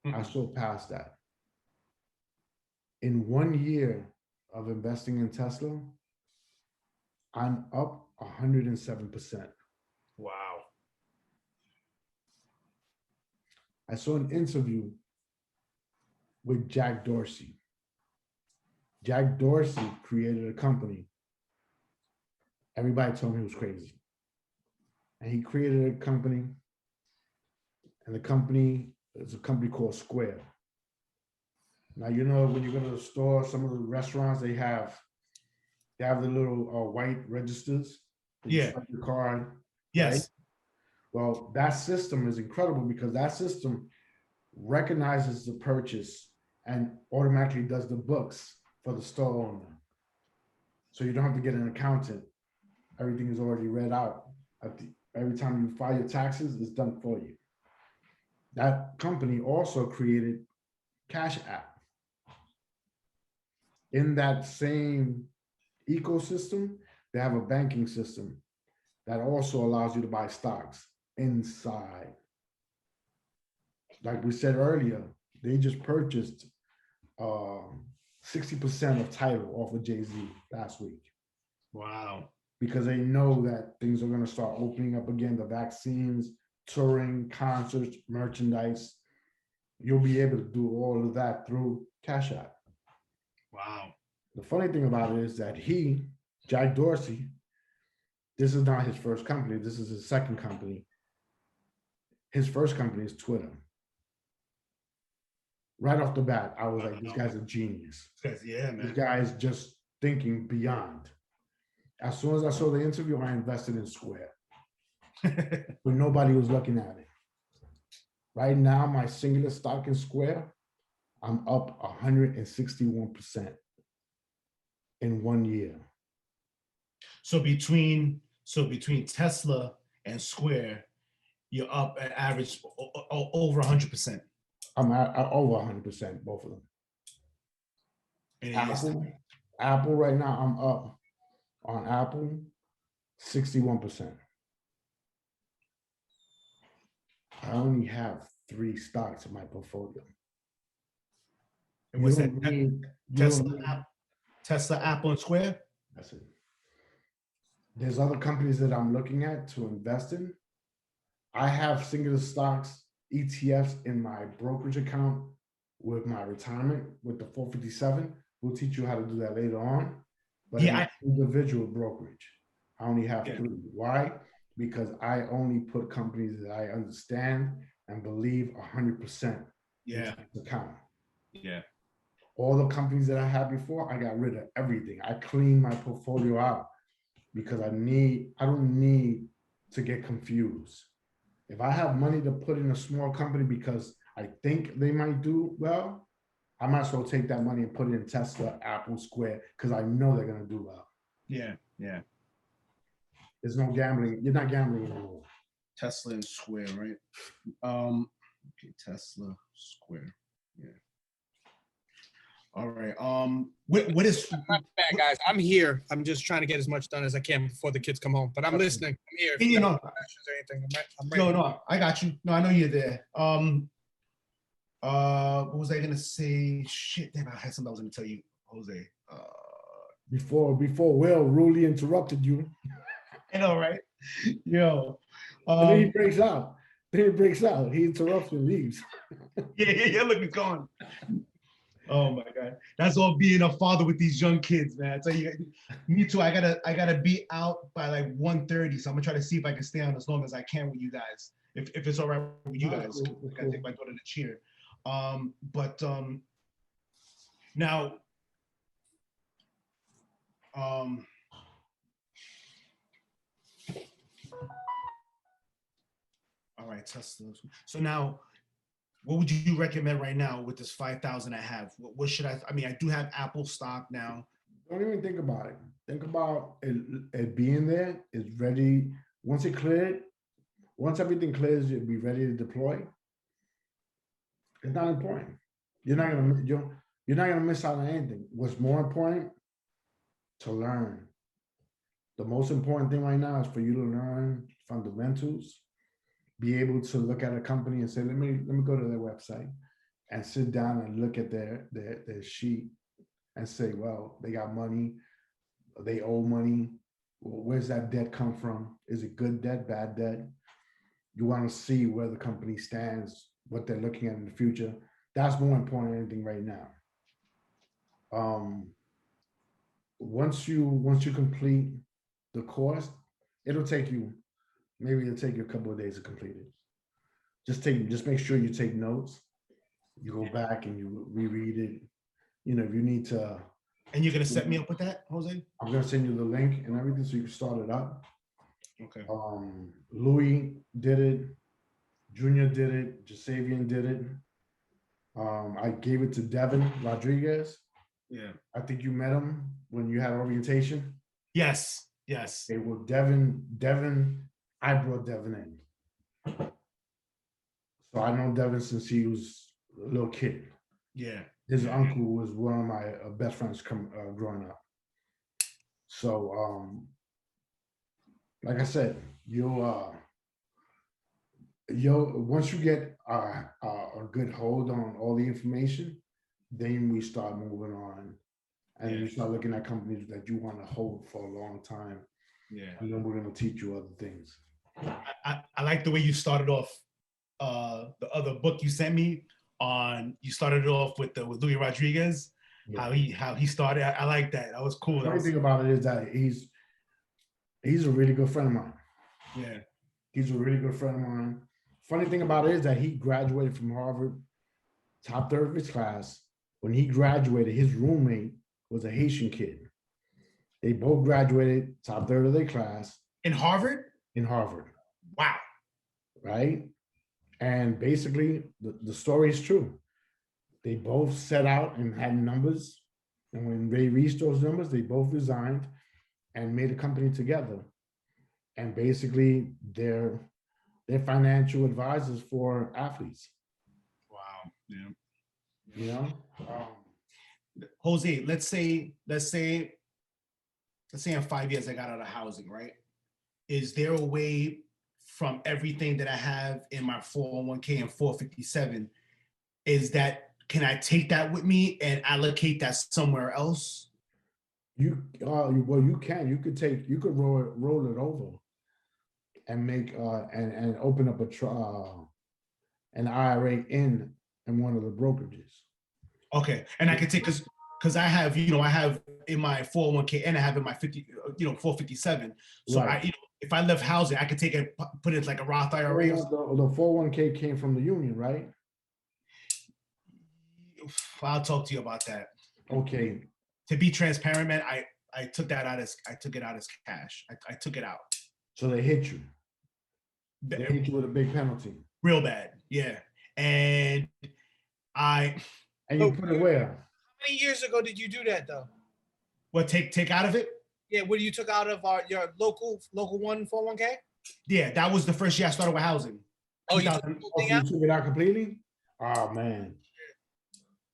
I surpassed that. In 1 year of investing in Tesla, I'm up 107%. Wow. I saw an interview with Jack Dorsey. Jack Dorsey created a company. Everybody told me he was crazy. And he created a company, and the company is a company called Square. Now, when you go to the store, some of the restaurants, they have the little white registers. Yeah. You swipe your card. Yes. Right? Well, that system is incredible because that system recognizes the purchase and automatically does the books for the store owner. So you don't have to get an accountant. Everything is already read out. Every time you file your taxes, it's done for you. That company also created Cash App. In that same ecosystem, they have a banking system that also allows you to buy stocks inside. Like we said earlier, they just purchased 60% of Tidal off of Jay-Z last week. Wow. Because they know that things are going to start opening up again, the vaccines, touring, concerts, merchandise. You'll be able to do all of that through Cash App. Wow. The funny thing about it is that Jack Dorsey, this is not his first company. This is his second company. His first company is Twitter. Right off the bat, I was like, this guy's a genius. Yeah, man. This guy is just thinking beyond. As soon as I saw the interview, I invested in Square. But nobody was looking at it. Right now, my singular stock in Square, I'm up 161% in 1 year. So between Tesla and Square, you're up at average over 100%. I'm at over 100%, both of them. And Apple right now, I'm up on Apple 61%. I only have 3 stocks in my portfolio. And what's that? Tesla, Apple, and Square? That's it. There's other companies that I'm looking at to invest in. I have singular stocks, ETFs in my brokerage account with my retirement with the 457. We'll teach you how to do that later on. But yeah, individual brokerage, I only have 3. Why? Because I only put companies that I understand and believe 100% into the account. Yeah. All the companies that I had before, I got rid of everything. I cleaned my portfolio out because I don't need to get confused. If I have money to put in a small company because I think they might do well, I might as well take that money and put it in Tesla, Apple, Square, because I know they're gonna do well. Yeah, yeah. There's no gambling. You're not gambling anymore. Tesla and Square, right? Okay, Tesla, Square. Yeah. All right. What is Not bad, guys. I'm here. I'm just trying to get as much done as I can before the kids come home. But I'm listening. I'm here. If you you know? have questions or anything, I'm ready. No, I got you. No, I know you're there. What was I gonna say? Shit, damn, I had something I was gonna tell you, Jose. Before Will rudely interrupted you. I know, right? Yo. And then he breaks out. He interrupts and leaves. Yeah, look, it's gone. Oh my God. That's all being a father with these young kids, man. I tell you, me too. I gotta be out by like 1:30. So I'm gonna try to see if I can stay on as long as I can with you guys. If it's all right with you guys. Cool. I gotta take my daughter to cheer. Now all right, Tesla. So now, what would you recommend right now with this 5,000 I have? What should I mean, I do have Apple stock now. Don't even think about it. Think about it being there. It's ready. Once everything clears, you'll be ready to deploy. It's not important. You're not gonna miss out on anything. What's more important? To learn. The most important thing right now is for you to learn fundamentals, be able to look at a company and say, let me go to their website and sit down and look at their sheet and say, well, they got money, they owe money. Well, where's that debt come from? Is it good debt, bad debt? You want to see where the company stands, what they're looking at in the future. That's more important than anything right now. Once you complete the course, it'll take you a couple of days to complete it. Just make sure you take notes. You go back and you reread it. You know, if you need to. And you're gonna set me up with that, Jose? I'm gonna send you the link and everything so you can start it up. Okay. Louis did it, Junior did it, Jasavian did it. I gave it to Devin Rodriguez. Yeah. I think you met him when you had orientation. Yes. Okay, well, Devin, I brought Devin in. So I know Devin since he was a little kid. Yeah. His uncle was one of my best friends growing up. So, like I said, once you get a good hold on all the information, then we start moving on. And you start looking at companies that you want to hold for a long time. Yeah. And then we're going to teach you other things. I like the way you started off the other book you sent me on. You started it off with Louis Rodriguez, how he started. I like that. That was cool. The funny thing about it is that he's a really good friend of mine. Yeah. He's a really good friend of mine. Funny thing about it is that he graduated from Harvard, top third of his class. When he graduated, his roommate was a Haitian kid. They both graduated top third of their class. In Harvard? In Harvard. Wow. Right? And basically, the story is true. They both set out and had numbers. And when they reached those numbers, they both resigned and made a company together. And basically, they're financial advisors for athletes. Wow. Yeah. You know? Jose, let's say in 5 years I got out of housing, right? Is there a way from everything that I have in my 401k and 457, can I take that with me and allocate that somewhere else? You could roll it over and make and open up an IRA in one of the brokerages. Okay, and I can take because I have in my 401k and I have in my 457. So right. If I left housing, I could take it, put it like a Roth IRA. The 401k came from the union, right? I'll talk to you about that. Okay. To be transparent, man, I I took it out as cash. I took it out. So they hit you. They hit you with a big penalty. Real bad, yeah. And you put it where? How many years ago did you do that though? What take out of it? Yeah, what you took out of your local 401k? Yeah, that was the first year I started with housing. Oh, you 2000 took the whole thing You out? took it out completely? Oh man.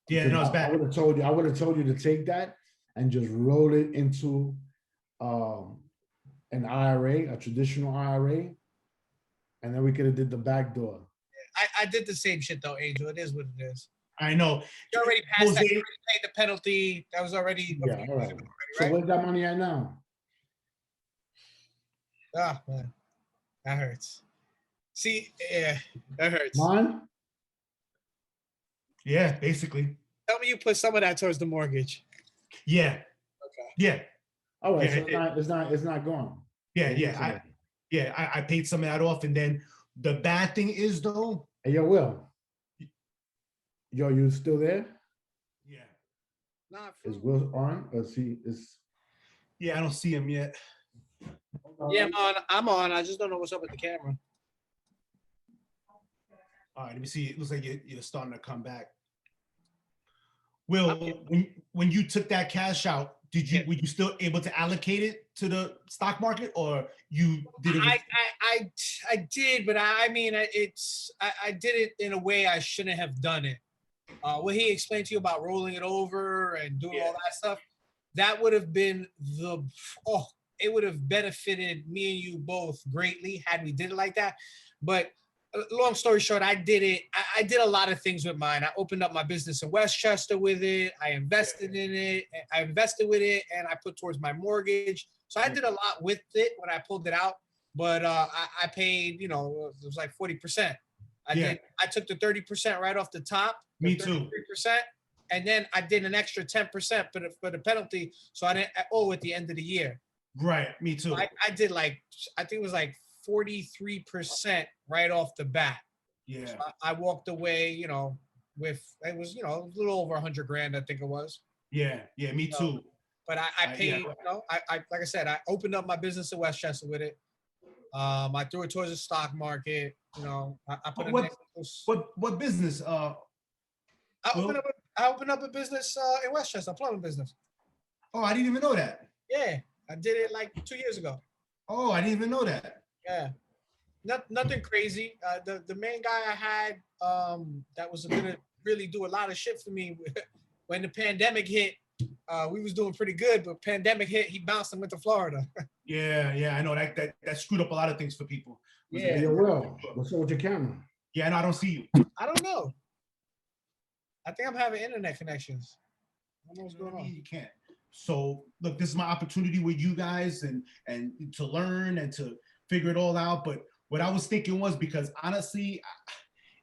Yeah, no, it's bad. I would have told you to take that and just roll it into an IRA, a traditional IRA, and then we could have did the back door. I did the same shit though, Angel. It is what it is. I know. You already passed that. Jose- You already paid the penalty. That was already. Yeah, all right. So right? where's that money at now? Ah, man, that hurts. See, yeah, that hurts. Mine? Yeah, basically. Tell me you put some of that towards the mortgage. Yeah. Okay. Yeah. All right, Yeah, so it's not gone. Yeah. I paid some of that off, and then the bad thing is though. Hey, yo, Will. Yo, you still there? Yeah. Nah, Is Will on? Or is Yeah, I don't see him yet. yeah, I'm on. I just don't know what's up with the camera. All right, let me see. It looks like you're starting to come back. Will, when you took that cash out, were you still able to allocate it to the stock market, or you did it? I did, but I mean, I did it in a way I shouldn't have done it. What he explained to you about rolling it over and doing all that stuff, that would have been it would have benefited me and you both greatly had we did it like that. But long story short, I did it. I did a lot of things with mine. I opened up my business in Westchester with it. I invested in it. I invested with it, and I put towards my mortgage. So I did a lot with it when I pulled it out. But I paid, it was like 40%. I took the 30% right off the top. Me too. 3%, and then I did an extra 10% for the penalty, so I didn't owe at the end of the year. Right, me too. I did I think it was like 43% right off the bat. Yeah. So I walked away, with it was a little over $100,000, I think it was. Yeah, me too. But I paid, I like I said, I opened up my business in Westchester with it. I threw it towards the stock market. I put what business? I opened up a business in Westchester, a plumbing business. Oh, I didn't even know that. Yeah, I did it like 2 years ago. Oh, I didn't even know that. Yeah, nothing crazy. The main guy I had that was gonna really do a lot of shit for me when the pandemic hit. We was doing pretty good, but pandemic hit, he bounced and went to Florida. Yeah, I know that screwed up a lot of things for people. Yeah. Hey, Will, what's up with your camera? Yeah, no, I don't see you. I don't know. I think I'm having internet connections. I don't know what's going on. You can't. So look, this is my opportunity with you guys and to learn and to figure it all out. But what I was thinking was, because honestly,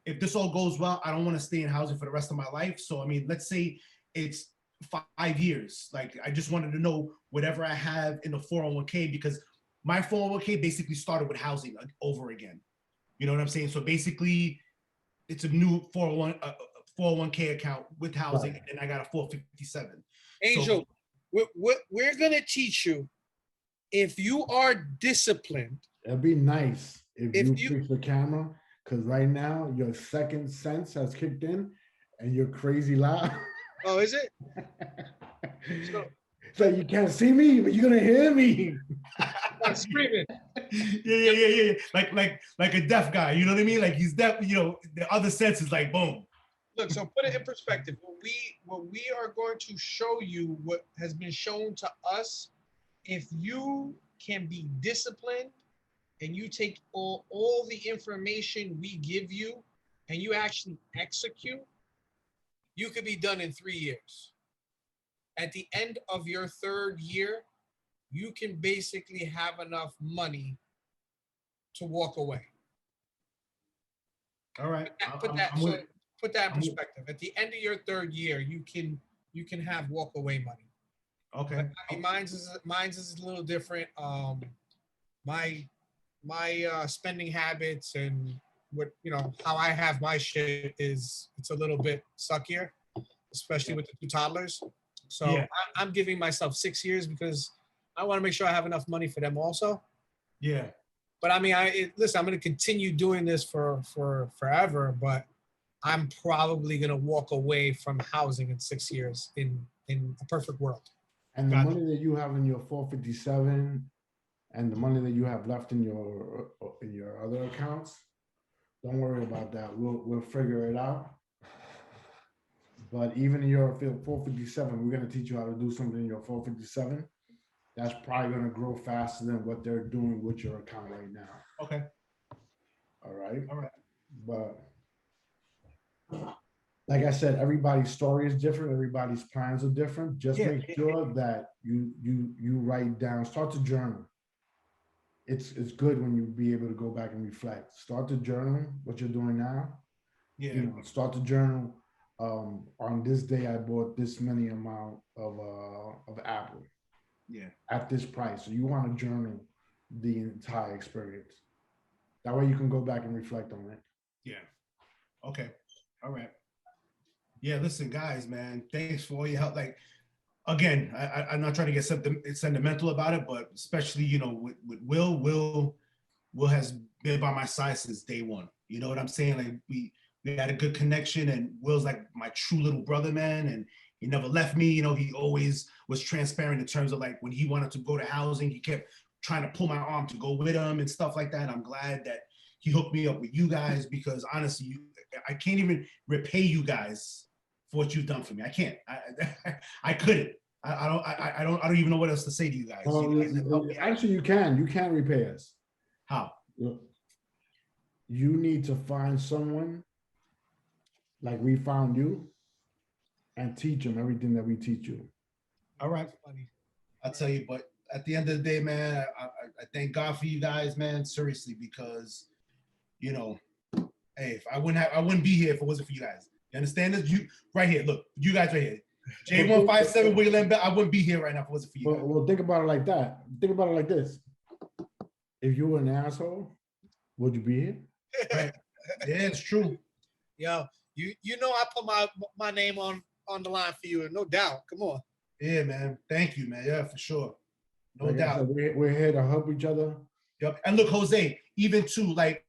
if this all goes well, I don't want to stay in housing for the rest of my life. So I mean, let's say it's 5 years. Like, I just wanted to know whatever I have in the 401k, because my 401k basically started with housing over again. You know what I'm saying? So basically, it's a new 401k account with housing, and I got a 457. Angel, so, we're gonna teach you, if you are disciplined. It'd be nice if you fix the camera, because right now your second sense has kicked in, and you're crazy loud. Oh, is it? So you can't see me, but you're gonna hear me. I'm screaming. Yeah. Like a deaf guy. You know what I mean? Like, he's deaf. The other sense is like boom. Look, so put it in perspective. What we are going to show you, what has been shown to us, if you can be disciplined and you take all the information we give you and you actually execute, you could be done in 3 years. At the end of your 3rd year, you can basically have enough money to walk away. All right. Put that in perspective. At the end of your 3rd year, you can have walk away money. Okay. I mean, mine's is a little different. My spending habits and how I have my shit it's a little bit suckier, especially with the 2 toddlers. So Yeah. I'm giving myself 6 years because I want to make sure I have enough money for them also. Yeah. But I mean, listen, I'm going to continue doing this for forever, but I'm probably going to walk away from housing in 6 years in a perfect world. And the Got money that you have in your 457 and the money that you have left in your other accounts, don't worry about that. We'll figure it out. But even in your 457, we're gonna teach you how to do something in your 457. That's probably gonna grow faster than what they're doing with your account right now. Okay. All right. All right. But like I said, everybody's story is different. Everybody's plans are different. Just make sure that you write down. Start to journal. It's good when you be able to go back and reflect. Start to journal what you're doing now. Yeah. You know, start to journal. On this day, I bought this many amount of apple. Yeah. At this price. So you want to journal the entire experience. That way you can go back and reflect on it. Yeah. Okay. All right. Yeah. Listen, guys, man, thanks for all your help. Like, again, I'm not trying to get sentimental about it, but especially, you know, with Will has been by my side since day one. You know what I'm saying? Like we had a good connection, and Will's like my true little brother, man. And he never left me. You know, he always was transparent in terms of like when he wanted to go to housing, he kept trying to pull my arm to go with him and stuff like that. And I'm glad that he hooked me up with you guys because honestly, I can't even repay you guys for what you've done for me. I can't. I couldn't. I don't even know what else to say to you guys. Well, You guys have helped me out. actually, you can repay us. How? You need to find someone like we found you and teach them everything that we teach you. All right. I'll tell you, but at the end of the day, man, I thank God for you guys, man, seriously, because, you know, hey, if I wouldn't be here if it wasn't for you guys. You understand this? You right here, look, you guys right here. J157 Wigland, I wouldn't be here right now if it wasn't for you guys. Well, think about it like that. Think about it like this. If you were an asshole, would you be here? Right. Yeah, it's true. Yo, you know I put my name on the line for you, no doubt. Come on. Yeah, man. Thank you, man. Yeah, for sure. No Like I doubt. said, we're here to help each other. Yep. And look, Jose, even too, like,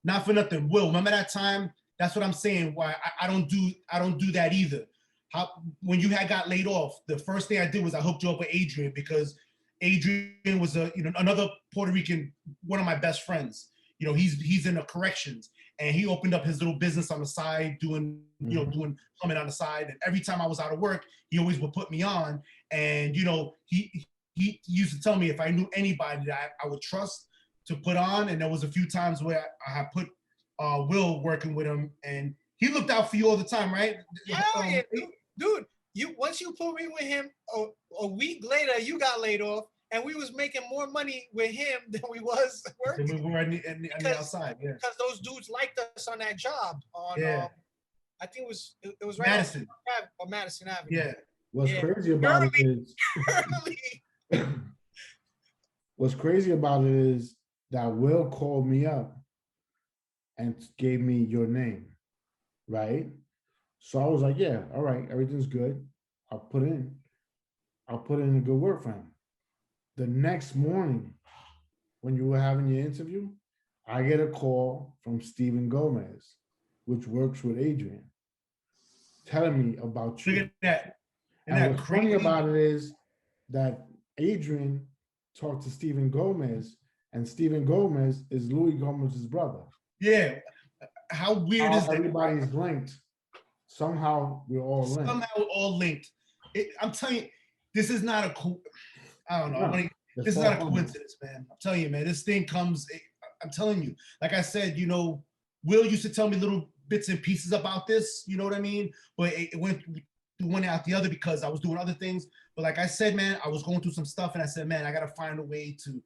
not for nothing. Will, remember that time? That's what I'm saying. Why I don't do that either. How when you had got laid off, the first thing I did was I hooked you up with Adrian because Adrian was another Puerto Rican, one of my best friends. You know, he's in the corrections, and he opened up his little business on the side, doing doing plumbing on the side. And every time I was out of work, he always would put me on. And you know, he used to tell me if I knew anybody that I would trust to put on. And there was a few times where I had put Will working with him, and he looked out for you all the time, right? Yeah, dude. You once you put me with him, a week later you got laid off, and we was making more money with him than we was working. We were on the outside, yeah. Because those dudes liked us on that job. On I think it was right Madison on Madison Avenue. Yeah. What's crazy about it is what's crazy about it is that Will called me up and gave me your name, right? So I was like, yeah, all right, everything's good. I'll put in a good word for him. The next morning, when you were having your interview, I get a call from Stephen Gomez, which works with Adrian, telling me about you. Look at that. And what's funny about it is that Adrian talked to Stephen Gomez, and Stephen Gomez is Louis Gomez's brother. Yeah. How weird is that? Everybody's linked. Somehow we're all linked. Somehow we're all linked. I'm telling you, this is not I don't know. This is not a coincidence, man. I'm telling you, man. This thing comes. I'm telling you. Like I said, you know, Will used to tell me little bits and pieces about this. You know what I mean? But it went through one out the other because I was doing other things. But like I said, man, I was going through some stuff, and I said, man, I gotta find a way to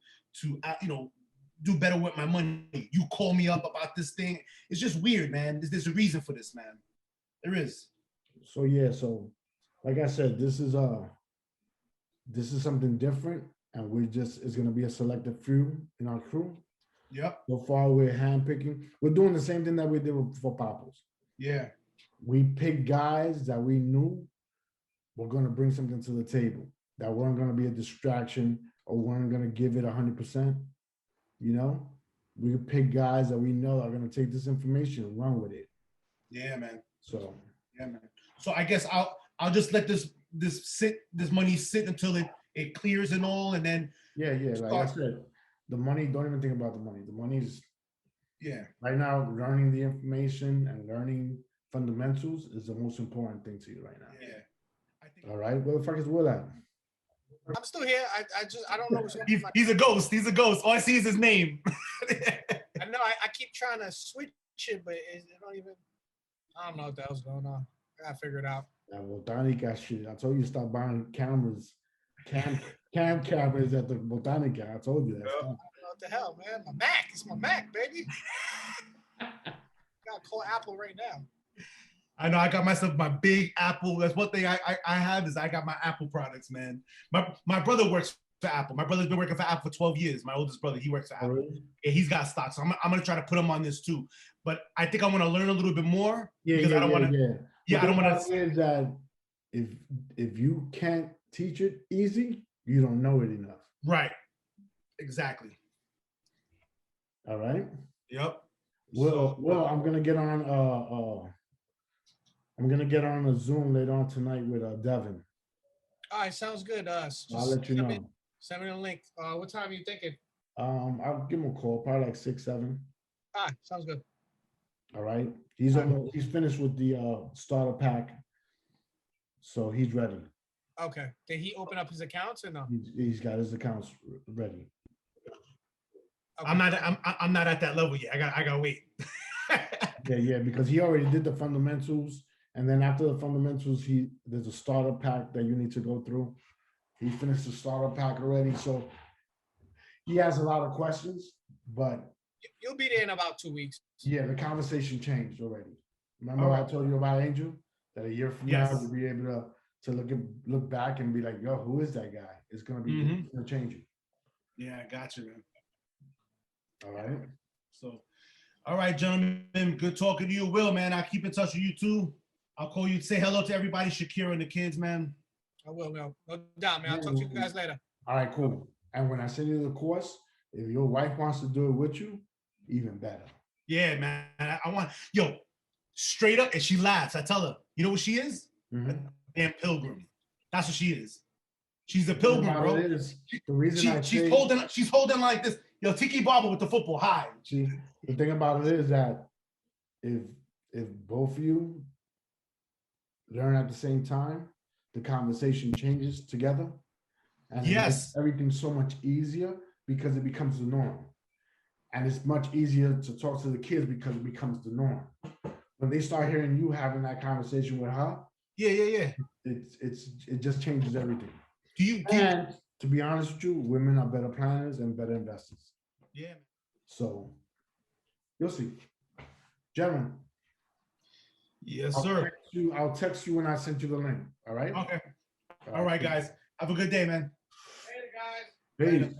do better with my money. You call me up about this thing. It's just weird, man. There's a reason for this, man. There is. So yeah, so like I said, this is something different, and it's gonna be a selective few in our crew. Yep. So far, we're handpicking. We're doing the same thing that we did for Papa's. Yeah. We picked guys that we knew we're going to bring something to the table, that weren't going to be a distraction or weren't going to give it 100%. You know, we pick guys that we know are going to take this information and run with it. Yeah, man. So Yeah, man. So I guess I'll just let this money sit until it clears and all, and then yeah, like I said, the money, don't even think about the money. The money is right now learning the information and learning fundamentals is the most important thing to you right now. Yeah. All right, where the fuck is Will at? I'm still here. I don't know what's going on. He's a ghost. He's a ghost. All I see is his name. I know I keep trying to switch it, but it don't even. I don't know what the hell's going on. I gotta figure it out. That Botanica shit. I told you to stop buying cameras, cam cameras at the Botanica. I told you that. I don't know what the hell, man. My Mac. It's my Mac, baby. Gotta call Apple right now. I know I got myself my big Apple. That's one thing I have is I got my Apple products, man. My brother works for Apple. My brother's been working for Apple for 12 years. My oldest brother, he works for Apple. Really? Yeah, he's got stocks. So I'm gonna try to put him on this too. But I think I want to learn a little bit more. Yeah, I don't want to. Yeah, Yeah, I don't want to. Is that if you can't teach it easy, you don't know it enough. Right. Exactly. All right. Yep. Well, I'm gonna get on. I'm gonna get on a Zoom later on tonight with Devin. All right, sounds good. Just I'll let you know. Send me the link. What time are you thinking? I'll give him a call, probably like 6, 7. All right, sounds good. All right. He's finished with the starter pack, so he's ready. Okay. Did he open up his accounts or no? He's got his accounts ready. Okay. I'm not at that level yet. I gotta wait. Yeah, because he already did the fundamentals, and then after the fundamentals, there's a starter pack that you need to go through. He finished the starter pack already, so he has a lot of questions, but You'll be there in about 2 weeks. yeah, the conversation changed already. Remember I told you about Angel? That a year from now you'll be able to look back and be like, yo, who is that guy? It's gonna be it's gonna change you. Yeah, I got you, man. All right. So, all right, gentlemen, good talking to you. Will, man, I'll keep in touch with you too. I'll call you. Say hello to everybody, Shakira and the kids, man. I will, no doubt, man. I'll talk to you guys later. All right, cool. And when I send you the course, if your wife wants to do it with you, even better. Yeah, man. I want, straight up, and she laughs. I tell her, you know what she is? Mm-hmm. Damn pilgrim. That's what she is. She's a pilgrim, bro. The reason she's holding like this. Yo, Tiki Barber with the football high. The thing about it is that if both of you learn at the same time, the conversation changes together. And it makes everything so much easier because it becomes the norm. And it's much easier to talk to the kids because it becomes the norm. When they start hearing you having that conversation with her, it just changes everything. And to be honest with you, women are better planners and better investors. Yeah. So you'll see. Gentlemen. Yes, sir. I'll text you when I send you the link. All right? Okay. All right, guys. Have a good day, man. Later, guys. Peace.